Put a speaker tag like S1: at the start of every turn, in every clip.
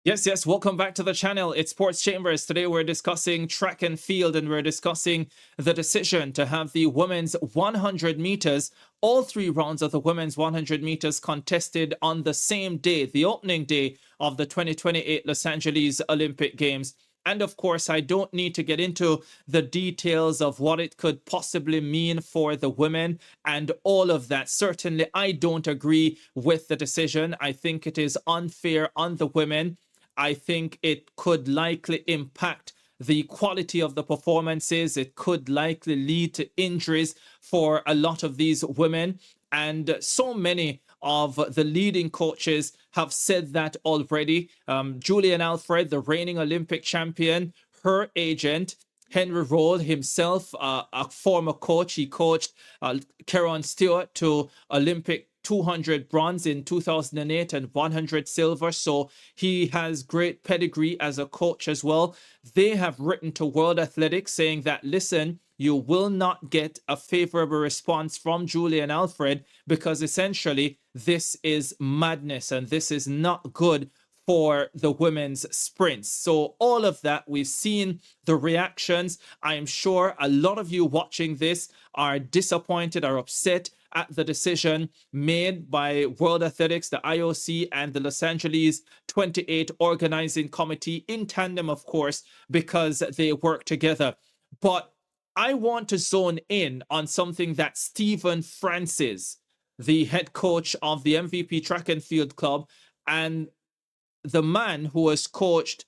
S1: Yes, welcome back to the channel. It's Sports Chambers. Today we're discussing track and field, and we're discussing the decision to have the women's 100 meters, all three rounds of the women's 100 meters contested on the same day, the opening day of the 2028 Los Angeles Olympic Games. And of course, I don't need to get into the details of what it could possibly mean for the women and all of that. Certainly, I don't agree with the decision. I think it is unfair on the women. I think it could likely impact the quality of the performances. It could likely lead to injuries for a lot of these women. And so many of the leading coaches have said that already. Julian Alfred, the reigning Olympic champion, her agent, Henry Roll himself, a former coach, he coached Keron Stewart to Olympic 200 bronze in 2008 and 100 silver. So he has great pedigree as a coach as well. They have written to World Athletics saying that, listen, you will not get a favorable response from Julian Alfred because essentially this is madness and this is not good for the women's sprints. So all of that, we've seen the reactions. I'm sure a lot of you watching this are disappointed, are upset at the decision made by World Athletics, the IOC, and the Los Angeles 28 organizing committee in tandem, of course, because they work together. But I want to zone in on something that Stephen Francis, the head coach of the MVP Track and Field Club, and the man who has coached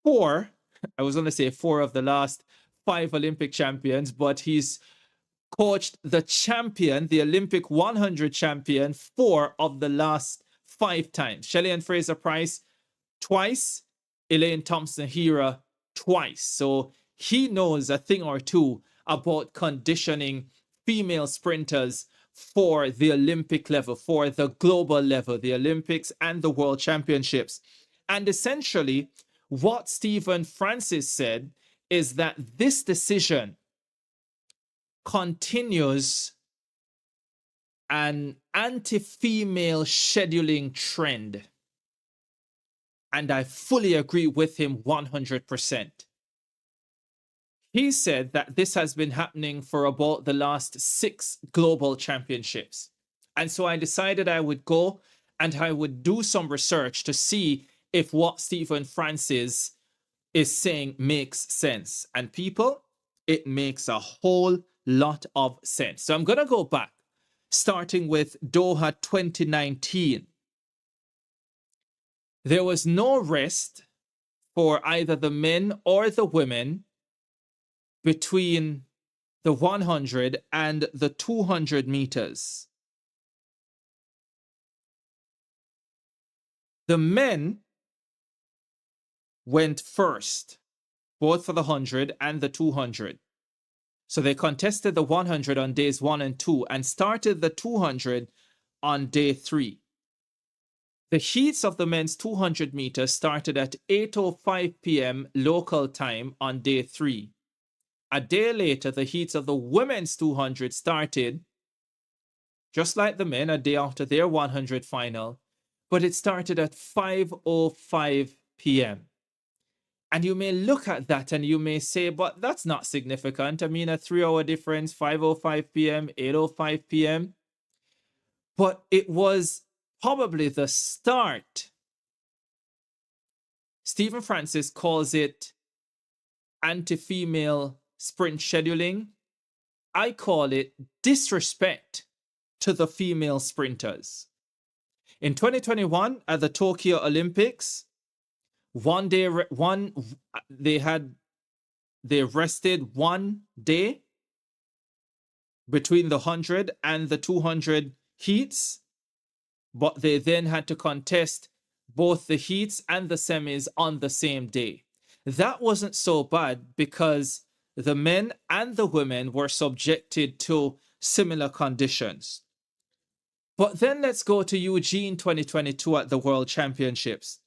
S1: four, I was going to say four of the last five Olympic champions, but he's coached the champion, the Olympic 100 champion, four of the last five times. Shelly-Ann Fraser-Pryce twice, Elaine Thompson-Herah twice. So he knows a thing or two about conditioning female sprinters for the Olympic level, for the global level, the Olympics and the World Championships. And essentially, what Stephen Francis said is that this decision continues an anti-female scheduling trend. And I fully agree with him 100%. He said that this has been happening for about the last 6 global championships. And so I decided I would go and I would do some research to see if what Stephen Francis is saying makes sense. And people, it makes a whole lot of sense. So I'm going to go back, starting with Doha 2019. There was no rest for either the men or the women between the 100 and the 200 meters. The men went first, both for the 100 and the 200. So they contested the 100 on days 1 and 2 and started the 200 on day 3. The heats of the men's 200 meters started at 8:05 p.m. local time on day 3. A day later, the heats of the women's 200 started, just like the men, a day after their 100 final, but it started at 5:05 p.m. And you may look at that and you may say, but that's not significant. I mean, a 3-hour difference, 5:05 p.m., 8:05 p.m. But it was probably the start. Stephen Francis calls it anti-female sprint scheduling. I call it disrespect to the female sprinters. In 2021 at the Tokyo Olympics, they rested 1 day between the 100 and the 200 heats, but they then had to contest both the heats and the semis on the same day. That wasn't so bad because the men and the women were subjected to similar conditions. But then let's go to Eugene 2022 at the World Championships.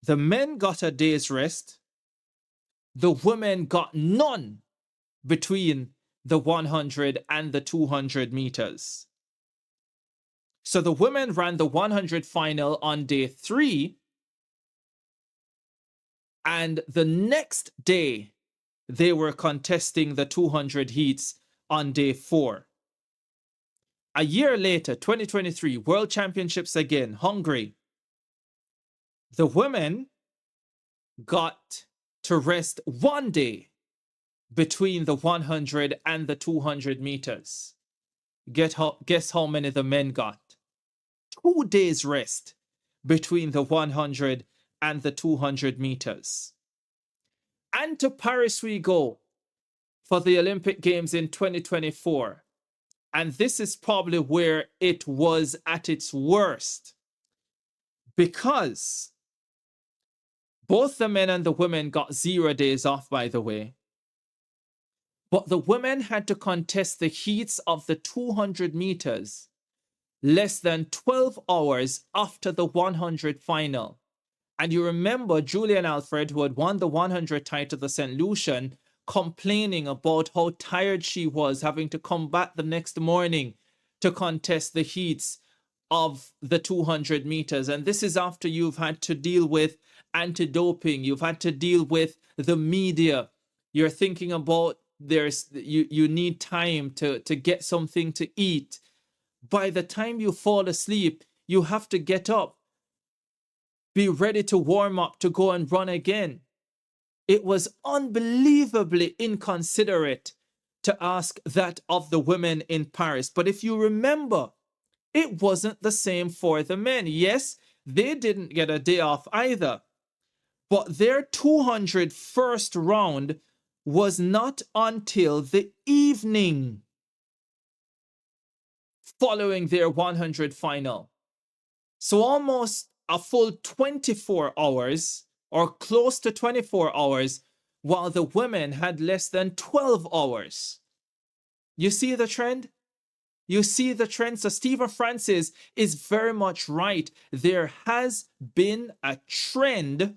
S1: The men got a day's rest. The women got none between the 100 and the 200 meters. So the women ran the 100 final on day 3, and the next day they were contesting the 200 heats on day 4. A year later, 2023, World Championships again, Hungary. The women got to rest 1 day between the 100 and the 200 meters. Guess how many the men got? 2 days rest between the 100 and the 200 meters. And to Paris we go for the Olympic Games in 2024. And this is probably where it was at its worst, because both the men and the women got 0 days off, by the way. But the women had to contest the heats of the 200 meters less than 12 hours after the 100 final. And you remember Julian Alfred, who had won the 100 title, the St. Lucian, complaining about how tired she was, having to come back the next morning to contest the heats of the 200 meters. And this is after you've had to deal with anti-doping, you've had to deal with the media. You're thinking about you need time to get something to eat. By the time you fall asleep, you have to get up, be ready to warm up, to go and run again. It was unbelievably inconsiderate to ask that of the women in Paris. But if you remember, it wasn't the same for the men. Yes, they didn't get a day off either, but their 200 first round was not until the evening following their 100 final. So almost a full 24 hours, or close to 24 hours, while the women had less than 12 hours. You see the trend? You see the trend? So Stephen Francis is very much right. There has been a trend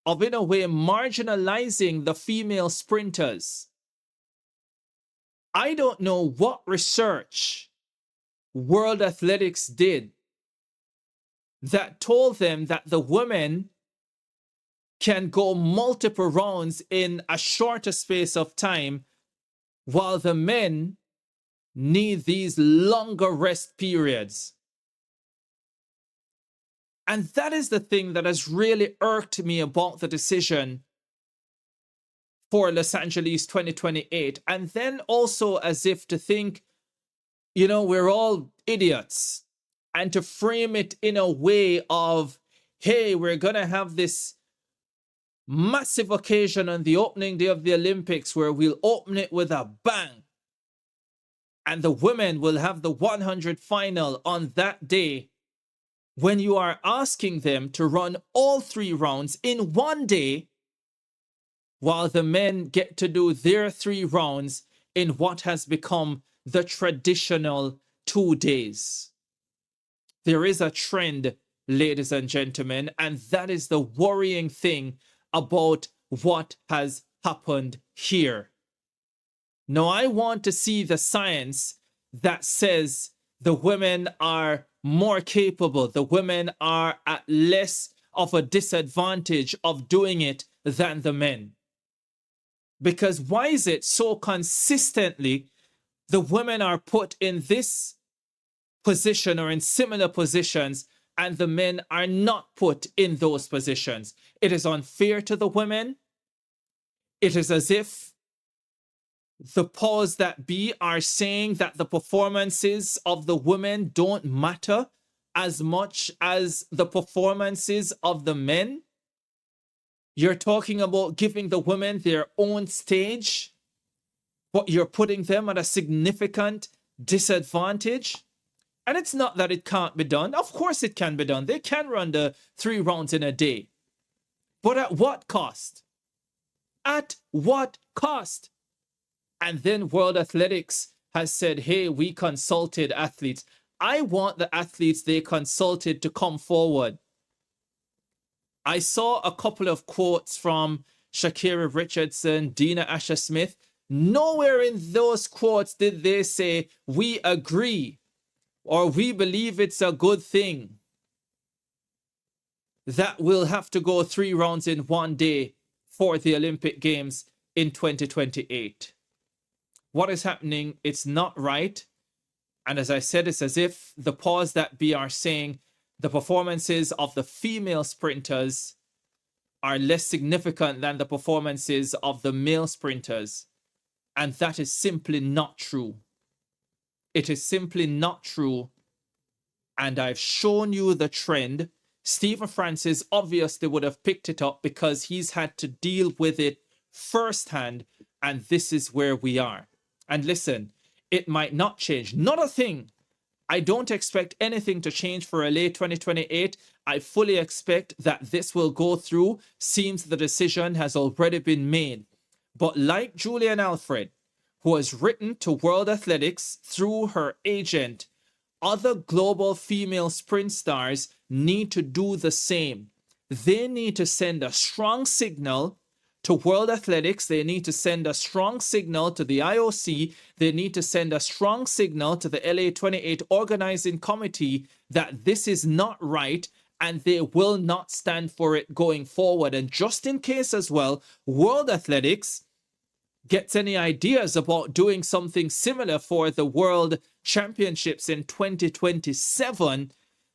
S1: of, in a way, marginalizing the female sprinters. I don't know what research World Athletics did that told them that the women can go multiple rounds in a shorter space of time, while the men need these longer rest periods. And that is the thing that has really irked me about the decision for Los Angeles 2028. And then also as if to think, you know, we're all idiots, and to frame it in a way of, hey, we're going to have this massive occasion on the opening day of the Olympics where we'll open it with a bang. And the women will have the 100 final on that day, when you are asking them to run all 3 rounds in 1 day, while the men get to do their 3 rounds in what has become the traditional 2 days. There is a trend, ladies and gentlemen, and that is the worrying thing about what has happened here. Now, I want to see the science that says the women are more capable, the women are at less of a disadvantage of doing it than the men. Because why is it so consistently the women are put in this position or in similar positions, and the men are not put in those positions? It is unfair to the women. It is as if the powers that be are saying that the performances of the women don't matter as much as the performances of the men. You're talking about giving the women their own stage, but you're putting them at a significant disadvantage. And it's not that it can't be done. Of course it can be done. They can run the 3 rounds in a day. But at what cost? At what cost? And then World Athletics has said, hey, we consulted athletes. I want the athletes they consulted to come forward. I saw a couple of quotes from Shakira Richardson, Dina Asher Smith. Nowhere in those quotes did they say, we agree or we believe it's a good thing that we'll have to go 3 rounds in one day for the Olympic Games in 2028. What is happening? It's not right. And as I said, it's as if the pause that we are saying the performances of the female sprinters are less significant than the performances of the male sprinters. And that is simply not true. It is simply not true. And I've shown you the trend. Stephen Francis obviously would have picked it up because he's had to deal with it firsthand. And this is where we are. And listen, it might not change. Not a thing. I don't expect anything to change for LA 2028. I fully expect that this will go through. Seems the decision has already been made. But like Julian Alfred, who has written to World Athletics through her agent, other global female sprint stars need to do the same. They need to send a strong signal to World Athletics. They need to send a strong signal to the IOC. They need to send a strong signal to the LA28 organizing committee that this is not right and they will not stand for it going forward. And just in case as well, World Athletics gets any ideas about doing something similar for the World Championships in 2027,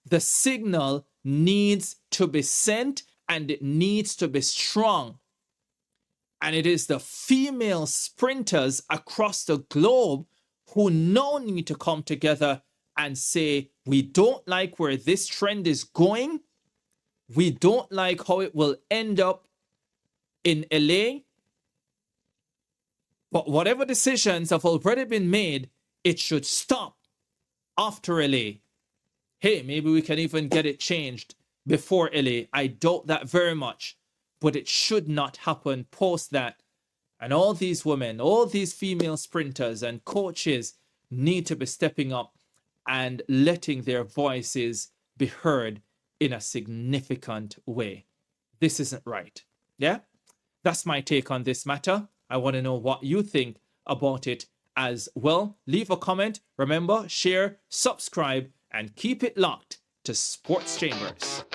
S1: the signal needs to be sent and it needs to be strong. And it is the female sprinters across the globe who now need to come together and say, we don't like where this trend is going. We don't like how it will end up in LA. But whatever decisions have already been made, it should stop after LA. Hey, maybe we can even get it changed before LA. I doubt that very much. But it should not happen post that. And all these women, all these female sprinters and coaches need to be stepping up and letting their voices be heard in a significant way. This isn't right. Yeah? That's my take on this matter. I want to know what you think about it as well. Leave a comment. Remember, share, subscribe, and keep it locked to Sports Chambers.